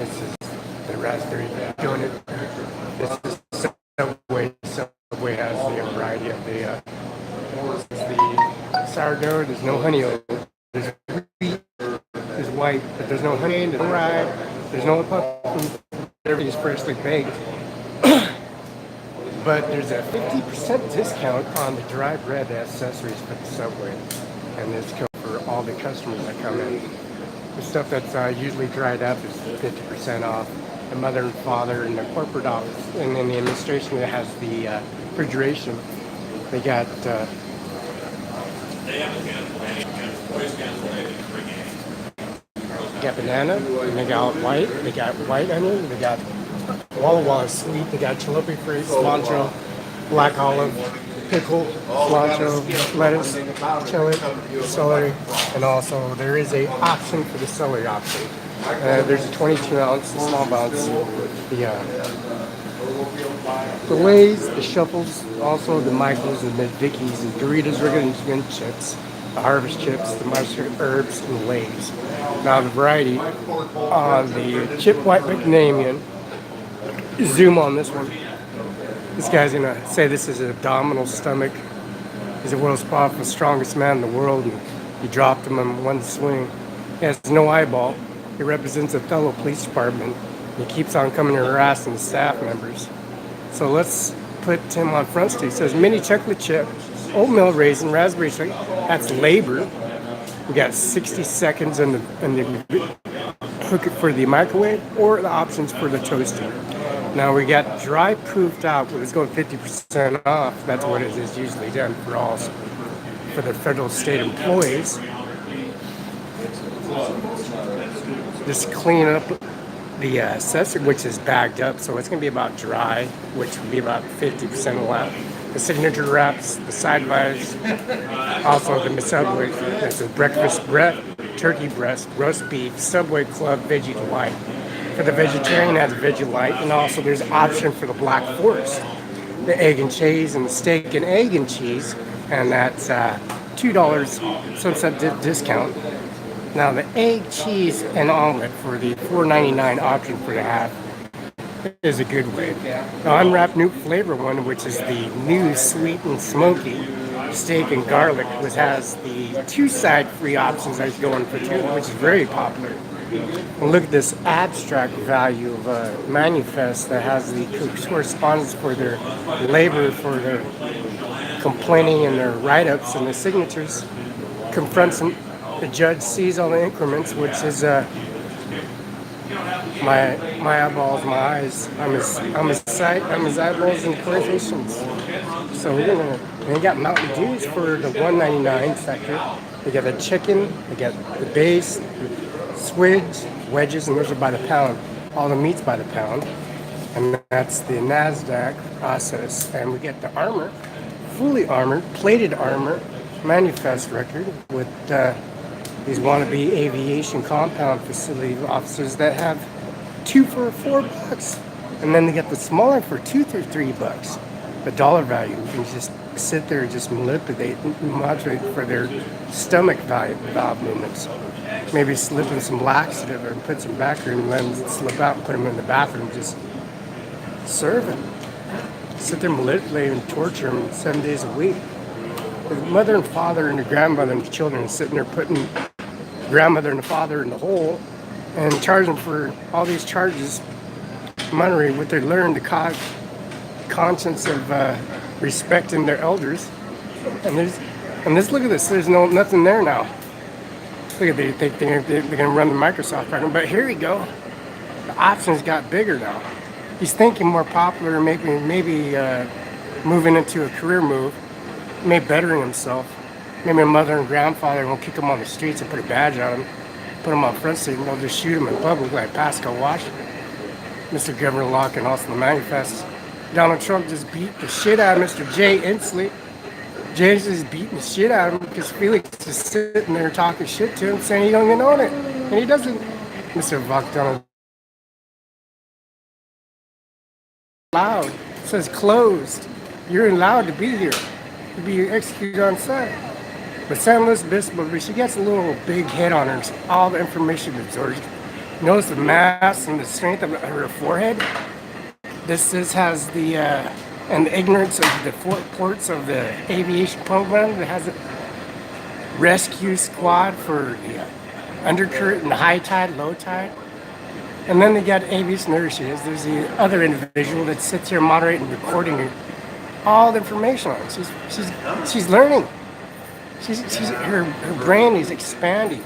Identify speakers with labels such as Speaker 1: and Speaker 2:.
Speaker 1: This is the raspberry donut. This is Subway. Subway has the variety of the sourdough. There's no honey on it. There's wheat. There's white, but there's no honey. There's no rye. There's no pumpkin. Everything's freshly baked. But there's a 50% discount on the dry bread accessories for the Subway. And this comes for all the customers that come in. The stuff that's usually dried up is 50% off. The mother and father in the corporate office and in the administration that has the refrigeration, they got banana, and they got white onion, they got Walla Walla sweet, they got chalupa fruit, cilantro, black olive, pickle, cilantro, lettuce, chili, celery, and also there is a option for the celery option. There's a 22 ounce, small ounce, the Lay's, the Shuffles, also the Michaels and the Dickies and Doritos, regular and chips, the Harvest chips, the mustard herbs, and Lay's. Now the variety on the chip white macadamia. Zoom on this one. This guy's gonna say this is an abdominal stomach. He's the world's powerful, strongest man in the world, and he dropped him in one swing. He has no eyeball. He represents a fellow police department. He keeps on coming and harassing the staff members. So let's put him on front street. It says mini chocolate chip, oatmeal raisin, raspberry shake. That's labor. We got 60 seconds in the hook it for the microwave or the options for the toaster. Now we got dry proofed out, but it's going 50% off. That's what it is usually done for all for the federal state employees. Just clean up the accessory, which is bagged up, so it's going to be about dry, which would be about 50% left. The signature wraps, the side buys, also the Subway. This is breakfast bread, turkey breast, roast beef, Subway Club Veggie Delight. For the vegetarian, has Veggie Light, and also there's an option for the Black Forest, the egg and cheese, and the steak and egg and cheese, and that's $2 sunset discount. Now the egg, cheese, and omelet for the $4.99 option for the half is a good way. The unwrapped new flavor one, which is the new sweet and smoky steak and garlic, which has the two side free options that's going for two, which is very popular. And look at this abstract value of manifest that has the correspondence for their labor, for their complaining and their write-ups and the signatures. Confronts them. The judge sees all the increments, which is my eyeballs, my eyes. I'm his sight. I'm his eyeballs and coordinations. So we got Mountain Dews for the $1.99 sector. We got the chicken. We got the base, the swigs, wedges, and those are by the pound. All the meat's by the pound, and that's the NASDAQ process. And we get the armor, fully armored, plated armor, manifest record with these wannabe aviation compound facility officers that have 2 for $4, and then they get the smaller for $2 for $3. The dollar value, you can just sit there and just manipulate for their stomach valve movements. Maybe slip in some laxative or put some backer and let them slip out and put them in the bathroom. Just serve them. Sit there, manipulate and torture them 7 days a week. The mother and father and the grandmother and the children are sitting there putting the grandmother and the father in the hole and charging for all these charges, money, what they learned, the conscience of respecting their elders. And look at this. There's nothing there now. Look at they think they're going to run the Microsoft program, but here we go. The options got bigger now. He's thinking more popular, maybe moving into a career move, maybe bettering himself. Maybe a mother and grandfather will kick him on the streets and put a badge on him, put him on front seat, and they'll just shoot him in public like Pascal Washington. Mr. Governor Locke and also the manifest. Donald Trump just beat the shit out of Mr. Jay Inslee. Jay's just beating the shit out of him because Felix is sitting there talking shit to him, saying he don't even own it. And he doesn't. Mr. Donald loud. It says closed. You're allowed to be here. To be executed on site. But San Luis Obispo, she gets a little big head on her. All the information absorbed. Notice the mass and the strength of her forehead. This has the and the ignorance of the four ports of the aviation program that has a rescue squad for the undercurrent and high tide, low tide. And then they got aviation, there she is. There's the other individual that sits here moderating, recording all the information on it. She's learning. Her brain is expanding.